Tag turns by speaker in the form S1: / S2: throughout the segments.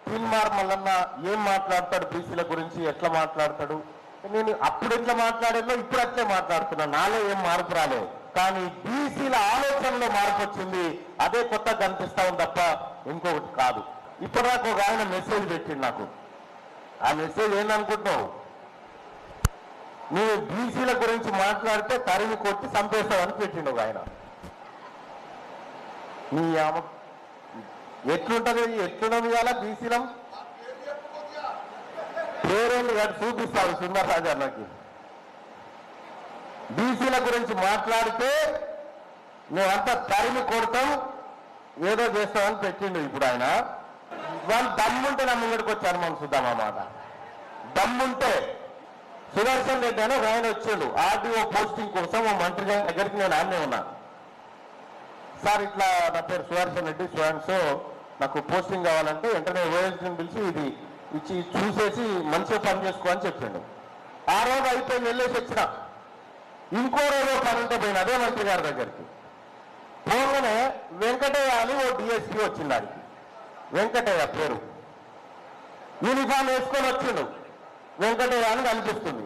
S1: తీన్మార్ మల్లన్న ఏం మాట్లాడతాడు బీసీల గురించి, ఎట్లా మాట్లాడతాడు, నేను అప్పుడు ఎట్లా మాట్లాడేదో ఇప్పుడు అట్లే మాట్లాడుతున్నా, నాలో ఏం మార్పు రాలేదు. కానీ బీసీల ఆలోచనలో మార్పు వచ్చింది, అదే కొత్త కనిపిస్తా ఉంది తప్ప ఇంకొకటి కాదు. ఇప్పుడు నాకు ఒక ఆయన మెసేజ్ పెట్టిండు నాకు. ఆ మెసేజ్ ఏందనుకుంటున్నావు, నువ్వు బీసీల గురించి మాట్లాడితే తరిమి కొట్టి చంపేస్తావని పెట్టిండు ఒక ఆయన. నీ ఎట్లుంటది, ఎట్లున్నది కదా బీసీలం పేరేళ్ళు కాదు చూపిస్తావు సుందరరాజు అన్నకి. బీసీల గురించి మాట్లాడితే నువ్వంతా తరిమి కొడతాం ఏదో చేస్తామని పెట్టిండు ఇప్పుడు ఆయన. వాళ్ళు దమ్ముంటే నా ముంగడికి వచ్చాను మనం చూద్దాం అన్నమాట. దమ్ముంటే సుదర్శన్ రెడ్డి అని ఒక ఆయన వచ్చాడు ఆర్డీఓ పోస్టింగ్ కోసం ఓ మంత్రి గారి దగ్గరికి. నేను ఆన్నే ఉన్నాను, సార్ ఇట్లా నా పేరు సుదర్శన్ రెడ్డి సో నాకు పోస్టింగ్ కావాలంటే వెంటనే ఓఎస్డీని పిలిచి ఇది ఇచ్చి చూసేసి మంచిగా పని చేసుకో అని చెప్పిండు. ఆ రోజు అయిపోయి వెళ్ళేసి వచ్చిన. ఇంకో రోజు పని ఉంటే పోయిన అదే మంత్రి గారి దగ్గరికి. పోగానే వెంకటయ్య అని ఓ డిఎస్పీ వచ్చింది. దానికి వెంకటయ్య పేరు, యూనిఫామ్ వేసుకొని వచ్చిండు, వెంకటయ్య అని కనిపిస్తుంది.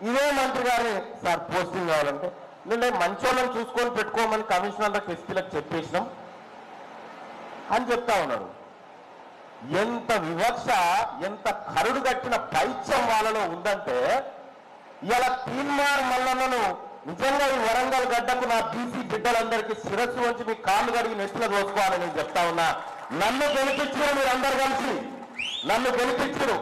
S1: ఇదే మంత్రి గారిని సార్ పోస్టింగ్ కావాలంటే నేను మంచోళ్ళని చూసుకొని పెట్టుకోమని కమిషనర్లకు ఎస్పీలకు చెప్పేసినాం అని చెప్తా ఉన్నాడు. ఎంత వివక్ష, ఎంత కరుడు కట్టిన పైత్యం వాళ్ళలో ఉందంటే, ఇలా తీన్మార్ మల్లన్నను నిజంగా ఈ వరంగల్ గడ్డకు నా బీసీ బిడ్డలందరికీ శిరస్సు వంచి మీ కాళ్ళు కడిగి నెత్తిలో దోసుకోవాలని నేను చెప్తా ఉన్నా. నన్ను గెలిపించారు మీరందరూ కలిసి, నన్ను గెలిపించరు.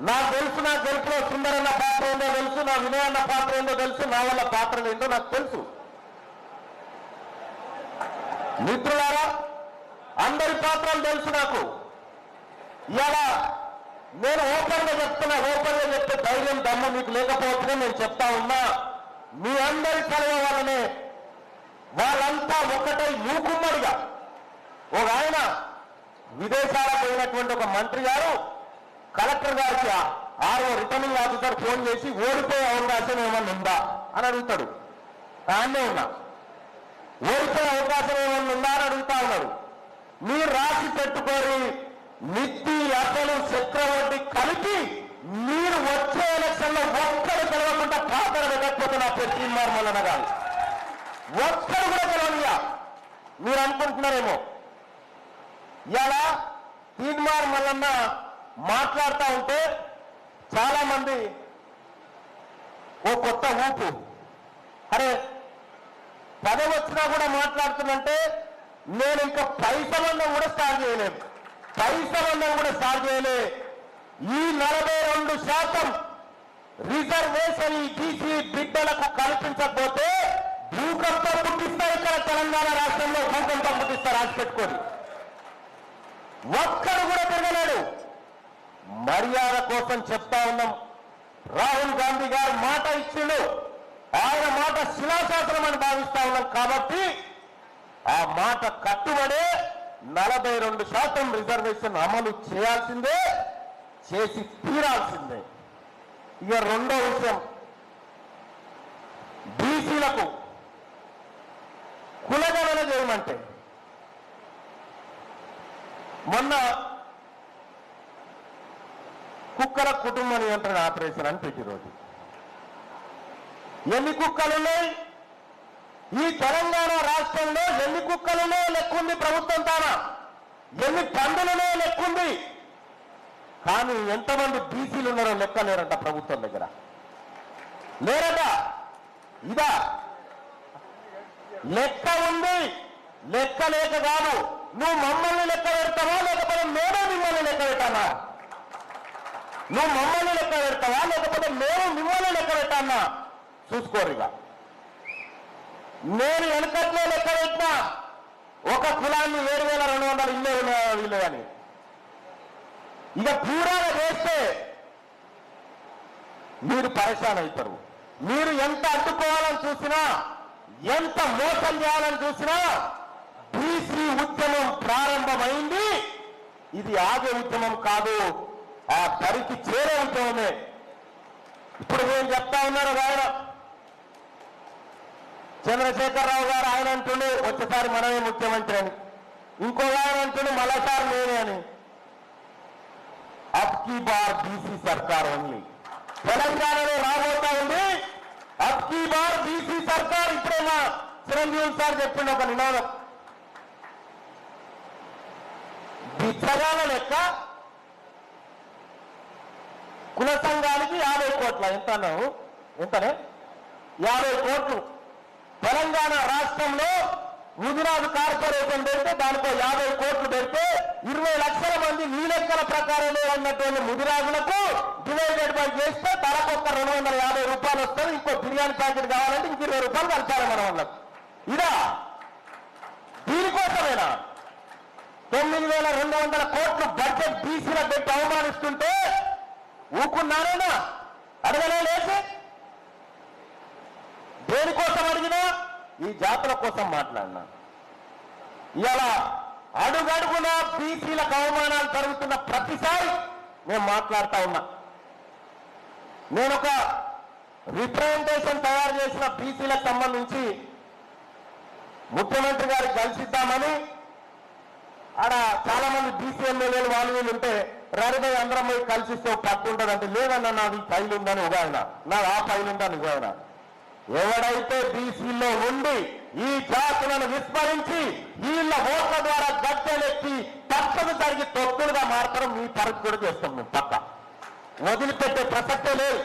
S1: నాకు తెలుసు, నా గెలుపులో సుందరన్న పాత్ర ఏందో తెలుసు, నా వినయన్న పాత్ర ఏందో తెలుసు, నా వల్ల పాత్ర ఏందో నాకు తెలుసు. మిత్రులారా, అందరి పాత్రలు తెలుసు నాకు. ఇలా నేను ఓపెన్ గా చెప్తున్నా, ఓపెన్ గా చెప్తే ధైర్యం దమ్ము మీకు లేకపోతే నేను చెప్తా ఉన్నా, మీ అందరి కలవ వల్లనే వాళ్ళంతా ఒక్కటై మూకుమ్మడిగా. ఒక ఆయన విదేశాలకు పోయినటువంటి ఒక మంత్రి గారు కలెక్టర్ గారికి ఆరో రిటర్నింగ్ ఆఫీసర్ ఫోన్ చేసి ఓడిపోయే అవకాశం ఏమన్నా ఉందా అని అడుగుతాడు. ఆయనే ఉన్నా, ఓడిపోయే అవకాశం ఏమన్నా ఉందా అని అడుగుతా ఉన్నాడు. మీరు రాసి పెట్టుకోరి, నిత్తి అసలు చక్రవర్తి కలిపి మీరు వచ్చే ఎలక్షన్ లో ఒక్కడు గెలవకుండా పాత్ర పెట్టకపోతే నా పేరు తీన్మార్ మల్లన్న గారు ఒక్కడు కూడా గెలవనియా. మీరు అనుకుంటున్నారేమో ఇలా తీన్మార్ మల్లన్న మాట్లాడుతూ ఉంటే చాలా మంది ఓ కొత్త ఊపు, అరే పదవి వచ్చినా కూడా మాట్లాడుతుందంటే నేను ఇంకా పైసలన్నా కూడా స్టార్ట్ చేయలేదు, పైసలన్నా కూడా స్టార్ట్ చేయలే. ఈ 42% రిజర్వేషన్ ఈ బీసీ బిడ్డలకు కల్పించకపోతే భూకంపం పుట్టిస్తారు. ఇక్కడ తెలంగాణ రాష్ట్రంలో భూకంపం పుట్టిస్తారు, రాసి పెట్టుకొని. ఒక్కడు కూడా తిరగలేడు. మర్యాద కోసం చెప్తా ఉన్నాం, రాహుల్ గాంధీ గారు మాట ఇచ్చిండు, ఆయన మాట శిలాశాసనం అని భావిస్తా ఉన్నాం. కాబట్టి ఆ మాట కట్టుబడే 42% రిజర్వేషన్ అమలు చేయాల్సిందే, చేసి తీరాల్సిందే. ఇక రెండో విషయం, బీసీలకు కులగణన చేయమంటే మొన్న కుక్కల కుటుంబ నియంత్రణ ఆపరేషన్ అని పెట్టి రోజు ఎన్ని కుక్కలున్నాయి ఈ తెలంగాణ రాష్ట్రంలో, ఎన్ని కుక్కలున్నాయో లెక్కుంది ప్రభుత్వం తానా, ఎన్ని పందులున్నాయో లెక్కుంది. కానీ ఎంతమంది బీసీలు ఉన్నారో లెక్క లేరంట ప్రభుత్వం దగ్గర, లేరట. ఇదా లెక్క ఉంది, లెక్క లేక కాదు. నువ్వు మమ్మల్ని లెక్క పెడతావా లేకపోతే మేమే మిమ్మల్ని లెక్క పెట్టానా? నువ్వు మమ్మల్ని లెక్క పెడతావా లేకపోతే మేము మిమ్మల్ని లెక్క పెట్టానా? చూసుకోరుగా. నేను వెనకట్లో లెక్క పెట్టినా ఒక కులాన్ని 7,200 ఇల్లే వీళ్ళు అని. ఇక పూరాగా వేస్తే మీరు పరేషాన్ అవుతారు. మీరు ఎంత అడ్డుకోవాలని చూసినా, ఎంత మోసం చేయాలని చూసినా, బీసీ ఉద్యమం ప్రారంభమైంది. ఇది ఆగే ఉద్యమం కాదు, ఆ దరికి చేరే ఉద్యమమే. ఇప్పుడు నేను చెప్తా ఉన్నారు ఆయన చంద్రశేఖరరావు గారు, ఆయన అంటుండే వచ్చేసారి మనమే ముఖ్యమంత్రి అని, ఇంకో ఆయన అంటుండే మరోసారి నేనే అని. అబ్కీ బార్ బీసీ సర్కార్ ఓన్లీ. తెలంగాణలో రాబోతా ఉంది అబ్కీ బార్ బీసీ సర్కార్. ఇప్పుడే మా చిరంజీవి సార్ చెప్పిండు ఒక నినాదం. బిచ్చగాల లెక్క కుల సంఘానికి 50 కోట్ల ఎంతనే 50 కోట్లు. తెలంగాణ రాష్ట్రంలో ముదిరాజు కార్పొరేషన్ పెడితే దానికో 50 కోట్లు పెడితే 20 లక్షల మంది నీ లెక్కల ప్రకారమే ఉన్నటువంటి ముదిరాజులకు డివైడెడ్ బై చేస్తే తలకొక్క 250 రూపాయలు వస్తుంది. ఇంకో బిర్యానీ ప్యాకెట్ కావాలంటే ఇంక 20 రూపాయలు కలపాలి మన వాళ్ళకు. ఇదా దీనికోసమేనా 9,200 కోట్లు బడ్జెట్ బీసీలో పెట్టి అవమానిస్తుంటే ఊకున్నానేనా? అడగలే లేచి దేనికోసం అడిగినా ఈ జాతుల కోసం మాట్లాడినా. ఇలా అడుగడుగున బీసీలకు అవమానాలు జరుగుతున్న ప్రతిసారి నేను మాట్లాడుతా ఉన్నా. నేను ఒక రిప్రజెంటేషన్ తయారు చేసిన బీసీలకు సంబంధించి ముఖ్యమంత్రి గారికి కలిసిద్దామని. ఆడ చాలా మంది బీసీ ఎమ్మెల్యేలు వాళ్ళు వీళ్ళు ఉంటే రారిపై అందరం పోయి కలిసిస్తే పట్టు ఉంటుందంటే లేదన్నా నాది ఫైల్ ఉందని ఉగాయన, నాది ఆ ఫైల్ ఉందని ఉగాయన. ఎవడైతే బీసీలో ఉండి ఈ జాతులను విస్మరించి వీళ్ళ ఓట్ల ద్వారా గద్దెలెత్తి తప్పనిసరికి తొత్తులుగా మాత్రం మీ పరిస్థితి కూడా చేస్తాం. మేము పక్క వదిలిపెట్టే ప్రసక్తే లేదు.